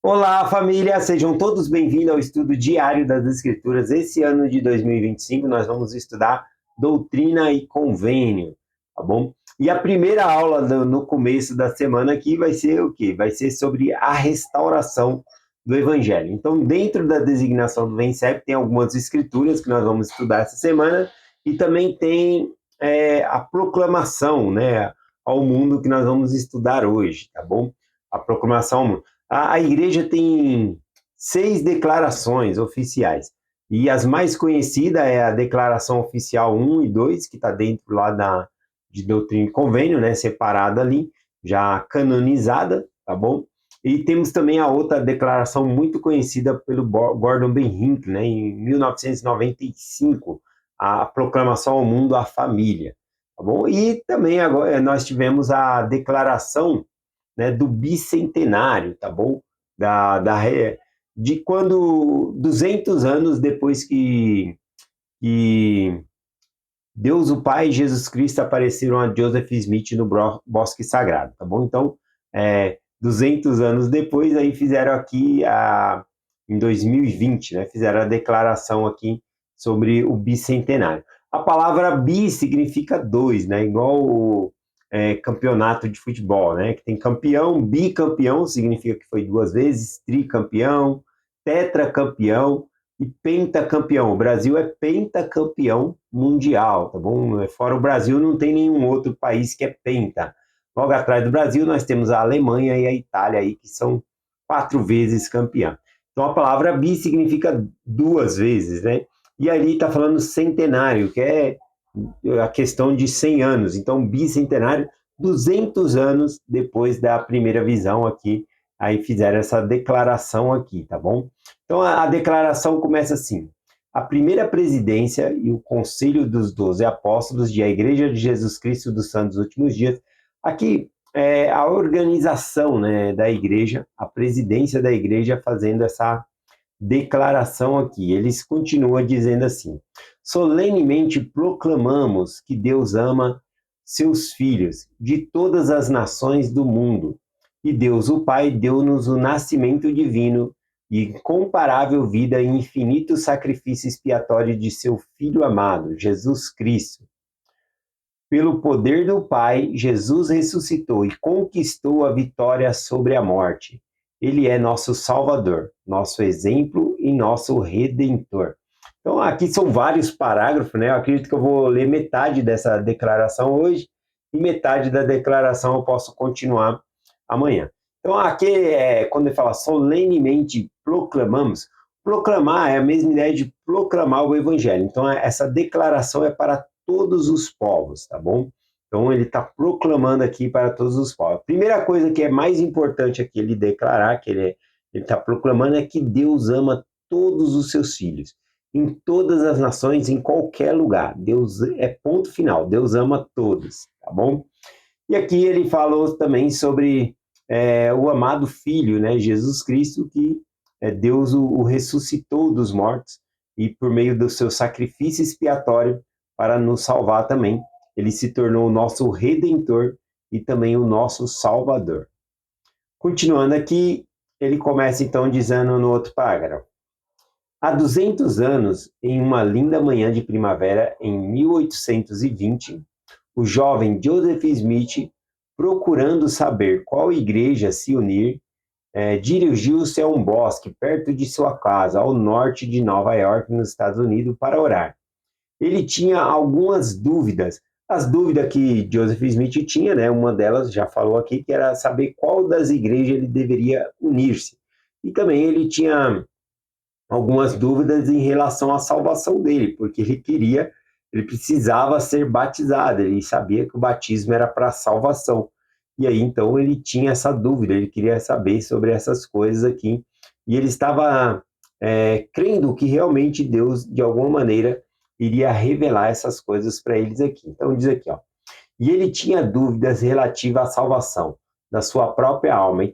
Olá, família! Sejam todos bem-vindos ao estudo diário das Escrituras. Esse ano de 2025 nós vamos estudar doutrina e convênio, tá bom? E a primeira aula no começo da semana aqui vai ser o quê? Vai ser sobre a restauração do Evangelho. Então, dentro da designação do VENCEP, tem algumas escrituras que nós vamos estudar essa semana e também tem a proclamação, né, ao mundo que nós vamos estudar hoje, tá bom? A proclamação ao mundo. A igreja tem 6 declarações oficiais. E as mais conhecidas é a Declaração Oficial 1 e 2, que está dentro lá de Doutrina e Convênio, né, separada ali, já canonizada, tá bom? E temos também a outra declaração muito conhecida pelo Gordon B. Hinckley, né, em 1995, a Proclamação ao Mundo à Família, tá bom? E também agora nós tivemos a Declaração, né, do bicentenário, tá bom? De quando 200 anos depois que Deus o Pai e Jesus Cristo apareceram a Joseph Smith no Bosque Sagrado, tá bom? Então, 200 anos depois, aí fizeram aqui, em 2020, né, fizeram a declaração aqui sobre o bicentenário. A palavra bi significa dois, né, igual o campeonato de futebol, né, que tem campeão, bicampeão, significa que foi 2 vezes, tricampeão, tetracampeão, e pentacampeão. O Brasil é pentacampeão mundial, tá bom? Fora o Brasil, não tem nenhum outro país que é penta. Logo atrás do Brasil, nós temos a Alemanha e a Itália aí, que são 4 vezes campeã. Então, a palavra bi significa 2 vezes, né? E ali está falando centenário, que é a questão de 100 anos. Então, bicentenário, 200 anos depois da primeira visão aqui, aí fizeram essa declaração aqui, tá bom? Então, a declaração começa assim: a primeira presidência e o conselho dos 12 apóstolos de a Igreja de Jesus Cristo dos Santos Últimos Dias. Aqui é a organização, né, da igreja, a presidência da igreja fazendo essa declaração aqui. Eles continuam dizendo assim: solenemente proclamamos que Deus ama seus filhos de todas as nações do mundo. E Deus, o Pai, deu-nos o nascimento divino e incomparável vida e infinito sacrifício expiatório de seu Filho amado, Jesus Cristo. Pelo poder do Pai, Jesus ressuscitou e conquistou a vitória sobre a morte. Ele é nosso Salvador, nosso exemplo e nosso Redentor. Então, aqui são vários parágrafos, né? Eu acredito que eu vou ler metade dessa declaração hoje e metade da declaração eu posso continuar amanhã. Então, aqui, quando ele fala solenemente proclamamos, proclamar é a mesma ideia de proclamar o Evangelho. Então, essa declaração é para todos os povos, tá bom? Então, ele está proclamando aqui para todos os povos. A primeira coisa que é mais importante aqui ele declarar, que ele está proclamando, é que Deus ama todos os seus filhos, em todas as nações, em qualquer lugar. Deus é ponto final, Deus ama todos, tá bom? E aqui ele falou também sobre o amado Filho, né, Jesus Cristo, que Deus o ressuscitou dos mortos e por meio do seu sacrifício expiatório para nos salvar também. Ele se tornou o nosso Redentor e também o nosso Salvador. Continuando aqui, ele começa então dizendo no outro parágrafo: há 200 anos, em uma linda manhã de primavera, em 1820, o jovem Joseph Smith, procurando saber qual igreja se unir, dirigiu-se a um bosque perto de sua casa, ao norte de Nova York, nos Estados Unidos, para orar. Ele tinha algumas dúvidas. As dúvidas que Joseph Smith tinha, né, uma delas já falou aqui, que era saber qual das igrejas ele deveria unir-se. E também ele tinha algumas dúvidas em relação à salvação dele, porque ele precisava ser batizado, ele sabia que o batismo era para salvação. E aí, então, ele tinha essa dúvida, ele queria saber sobre essas coisas aqui, e ele estava crendo que realmente Deus, de alguma maneira, iria revelar essas coisas para eles aqui. Então, diz aqui, ó: e ele tinha dúvidas relativas à salvação da sua própria alma, e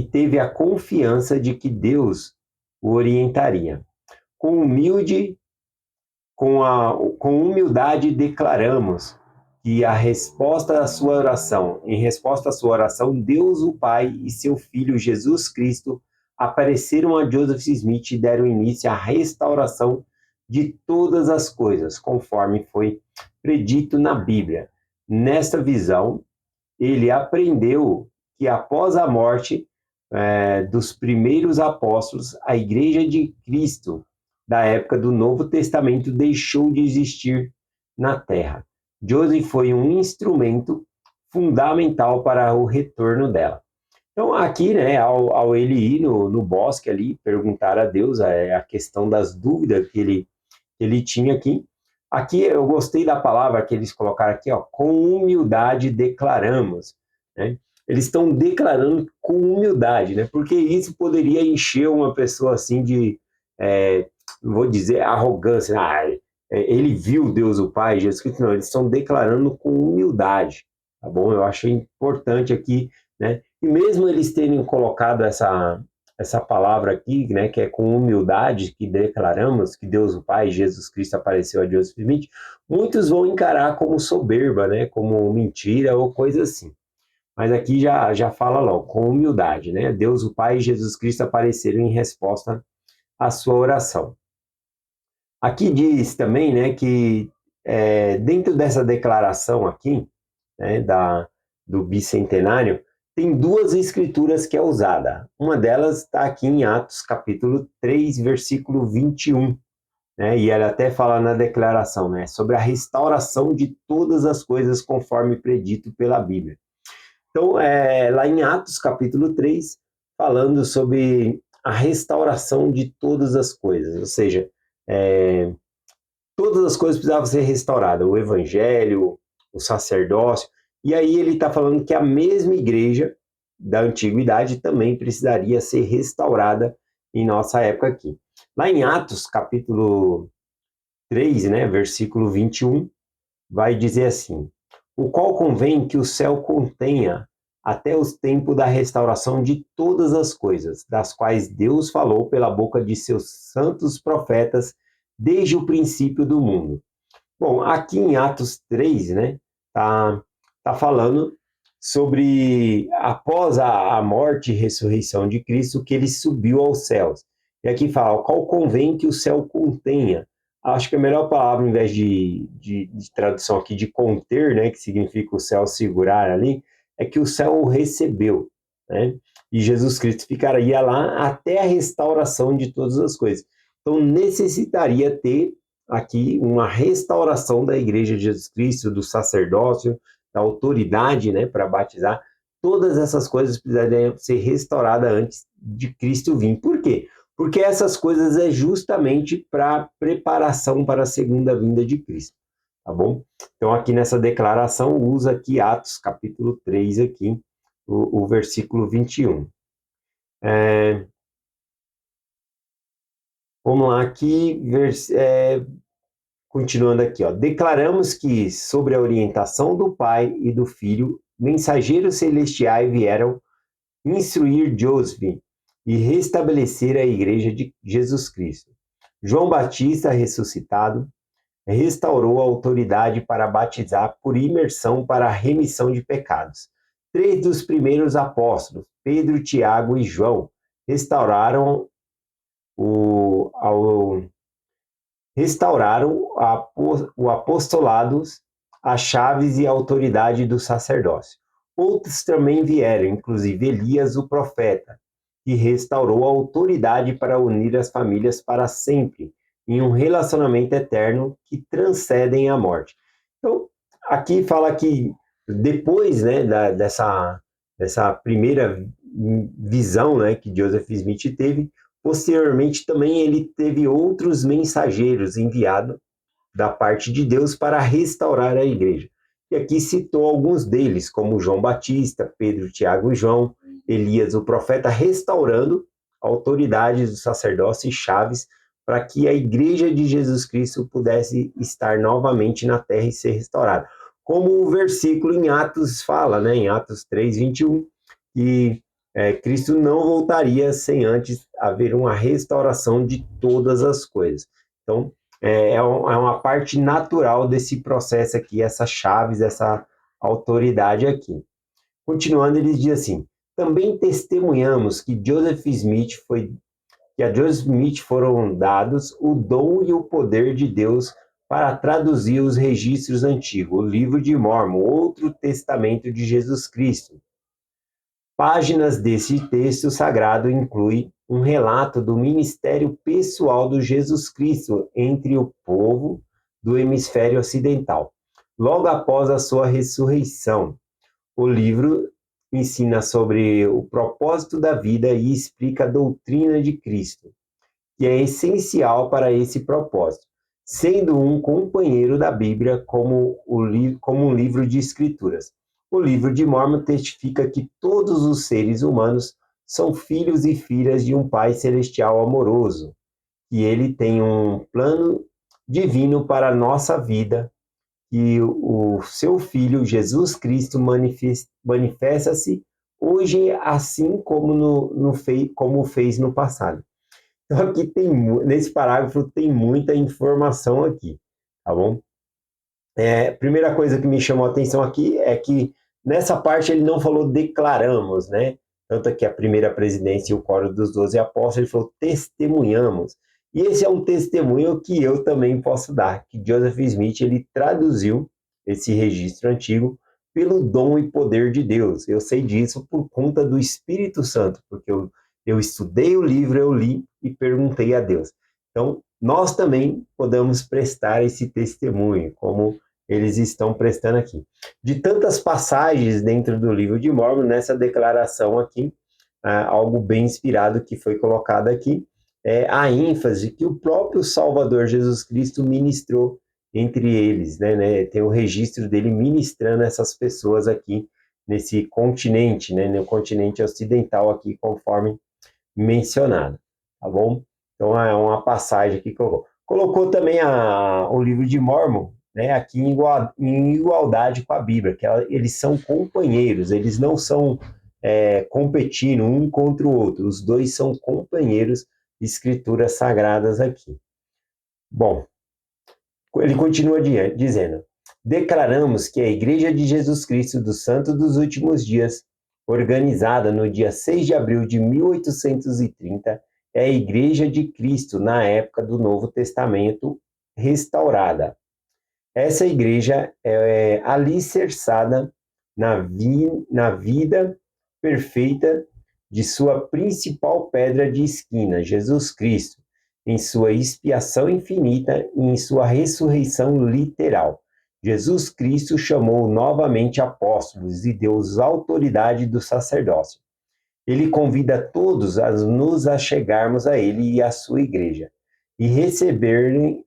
teve a confiança de que Deus o orientaria. Com humildade declaramos que a resposta à sua oração, em resposta à sua oração, Deus o Pai e seu Filho Jesus Cristo apareceram a Joseph Smith e deram início à restauração de todas as coisas, conforme foi predito na Bíblia. Nesta visão, ele aprendeu que após a morte dos primeiros apóstolos, a Igreja de Cristo da época do Novo Testamento deixou de existir na Terra. Joseph foi um instrumento fundamental para o retorno dela. Então, aqui, né, ao ele ir no bosque ali, perguntar a Deus a questão das dúvidas que ele tinha aqui. Aqui eu gostei da palavra que eles colocaram aqui, ó, com humildade declaramos, né? Eles estão declarando com humildade, né? Porque isso poderia encher uma pessoa assim de, vou dizer, arrogância. Ele viu Deus o Pai, Jesus Cristo. Não, eles estão declarando com humildade, tá bom? Eu achei importante aqui, né? E mesmo eles terem colocado essa palavra aqui, né, que é com humildade que declaramos que Deus o Pai, Jesus Cristo apareceu a Joseph Smith, muitos vão encarar como soberba, né, como mentira ou coisa assim. Mas aqui já fala logo, com humildade, né? Deus o Pai e Jesus Cristo apareceram em resposta à sua oração. Aqui diz também, né, que dentro dessa declaração aqui, né, do bicentenário, tem duas escrituras que é usada. Uma delas está aqui em Atos, capítulo 3, versículo 21, né, e ela até fala na declaração, né, sobre a restauração de todas as coisas conforme predito pela Bíblia. Então, lá em Atos, capítulo 3, falando sobre a restauração de todas as coisas, ou seja, todas as coisas precisavam ser restauradas, o evangelho, o sacerdócio, e aí ele está falando que a mesma igreja da antiguidade também precisaria ser restaurada em nossa época aqui. Lá em Atos, capítulo 3, né, versículo 21, vai dizer assim: o qual convém que o céu contenha até os tempos da restauração de todas as coisas, das quais Deus falou pela boca de seus santos profetas desde o princípio do mundo. Bom, aqui em Atos 3, né, tá falando sobre após a morte e ressurreição de Cristo, que ele subiu aos céus. E aqui fala, qual convém que o céu contenha. Acho que a melhor palavra, em vez de tradução aqui de conter, né, que significa o céu segurar ali, é que o céu o recebeu, né? E Jesus Cristo ficaria lá até a restauração de todas as coisas. Então necessitaria ter aqui uma restauração da Igreja de Jesus Cristo, do sacerdócio, da autoridade, né, para batizar. Todas essas coisas precisariam ser restauradas antes de Cristo vir. Por quê? Porque essas coisas é justamente para preparação para a segunda vinda de Cristo, tá bom? Então aqui nessa declaração usa aqui Atos capítulo 3 aqui, o versículo 21. Vamos lá aqui, continuando aqui, ó. Declaramos que, sobre a orientação do Pai e do Filho, mensageiros celestiais vieram instruir Joseph e restabelecer a Igreja de Jesus Cristo. João Batista, ressuscitado, restaurou a autoridade para batizar por imersão para a remissão de pecados. 3 dos primeiros apóstolos, Pedro, Tiago e João, restauraram o apostolado, as chaves e a autoridade do sacerdócio. Outros também vieram, inclusive Elias, o profeta, que restaurou a autoridade para unir as famílias para sempre, em um relacionamento eterno que transcendem a morte. Então, aqui fala que depois, né, dessa primeira visão, né, que Joseph Smith teve, posteriormente também ele teve outros mensageiros enviados da parte de Deus para restaurar a igreja. E aqui citou alguns deles, como João Batista, Pedro, Tiago e João, Elias, o profeta, restaurando autoridades do sacerdócio e chaves para que a igreja de Jesus Cristo pudesse estar novamente na terra e ser restaurada. Como o versículo em Atos fala, né, em Atos 3, 21, que Cristo não voltaria sem antes haver uma restauração de todas as coisas. Então, é uma parte natural desse processo aqui, essas chaves, essa autoridade aqui. Continuando, ele diz assim: também testemunhamos que a Joseph Smith foram dados o dom e o poder de Deus para traduzir os registros antigos, o livro de Mórmon, outro testamento de Jesus Cristo. Páginas desse texto sagrado incluem um relato do ministério pessoal do Jesus Cristo entre o povo do hemisfério ocidental. Logo após a sua ressurreição, o livro ensina sobre o propósito da vida e explica a doutrina de Cristo, que é essencial para esse propósito, sendo um companheiro da Bíblia como um livro de escrituras. O livro de Mórmon testifica que todos os seres humanos são filhos e filhas de um Pai Celestial amoroso, que ele tem um plano divino para a nossa vida, e o seu Filho, Jesus Cristo, manifesta-se hoje assim como fez no passado. Então, nesse parágrafo tem muita informação aqui, tá bom? Primeira coisa que me chamou a atenção aqui é que nessa parte ele não falou declaramos, né? Tanto aqui a primeira presidência e o coro dos 12 apóstolos, ele falou testemunhamos. E esse é um testemunho que eu também posso dar, que Joseph Smith ele traduziu esse registro antigo pelo dom e poder de Deus. Eu sei disso por conta do Espírito Santo, porque eu estudei o livro, eu li e perguntei a Deus. Então, nós também podemos prestar esse testemunho, como eles estão prestando aqui. De tantas passagens dentro do livro de Mórmon, nessa declaração aqui, algo bem inspirado que foi colocado aqui, é a ênfase que o próprio Salvador Jesus Cristo ministrou entre eles, né? Tem o registro dele ministrando essas pessoas aqui nesse continente, né? No continente ocidental aqui, conforme mencionado, tá bom? Então é uma passagem aqui que colocou. Colocou também o livro de Mórmon, né, aqui em igualdade com a Bíblia, que eles são companheiros, eles não são competindo um contra o outro, os dois são companheiros de escrituras sagradas aqui. Bom, ele continua dizendo: declaramos que a Igreja de Jesus Cristo dos Santos dos Últimos Dias, organizada no dia 6 de abril de 1830, é a Igreja de Cristo na época do Novo Testamento restaurada. Essa igreja é alicerçada na vida perfeita de sua principal pedra de esquina, Jesus Cristo, em sua expiação infinita e em sua ressurreição literal. Jesus Cristo chamou novamente apóstolos e deu-os autoridade do sacerdócio. Ele convida todos a nos achegarmos a ele e à sua igreja, e receberem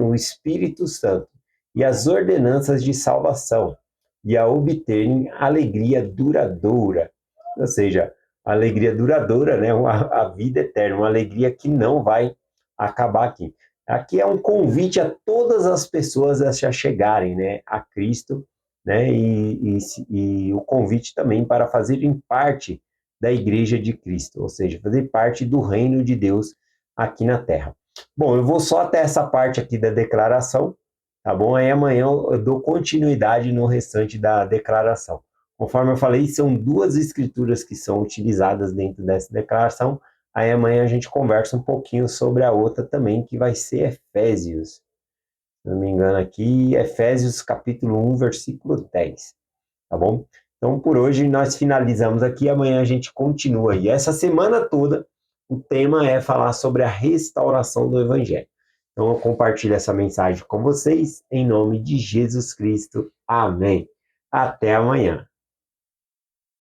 o Espírito Santo e as ordenanças de salvação, e a obterem alegria duradoura, ou seja, alegria duradoura, né? A vida eterna, uma alegria que não vai acabar aqui. Aqui é um convite a todas as pessoas a se achegarem, né, a Cristo, né, e o convite também para fazerem parte da Igreja de Cristo, ou seja, fazer parte do reino de Deus aqui na Terra. Bom, eu vou só até essa parte aqui da declaração, tá bom? Aí amanhã eu dou continuidade no restante da declaração. Conforme eu falei, são duas escrituras que são utilizadas dentro dessa declaração. Aí amanhã a gente conversa um pouquinho sobre a outra também, que vai ser Efésios. Se não me engano aqui, Efésios capítulo 1, versículo 10. Tá bom? Então, por hoje, nós finalizamos aqui. Amanhã a gente continua. E essa semana toda, o tema é falar sobre a restauração do Evangelho. Então, eu compartilho essa mensagem com vocês, em nome de Jesus Cristo. Amém. Até amanhã.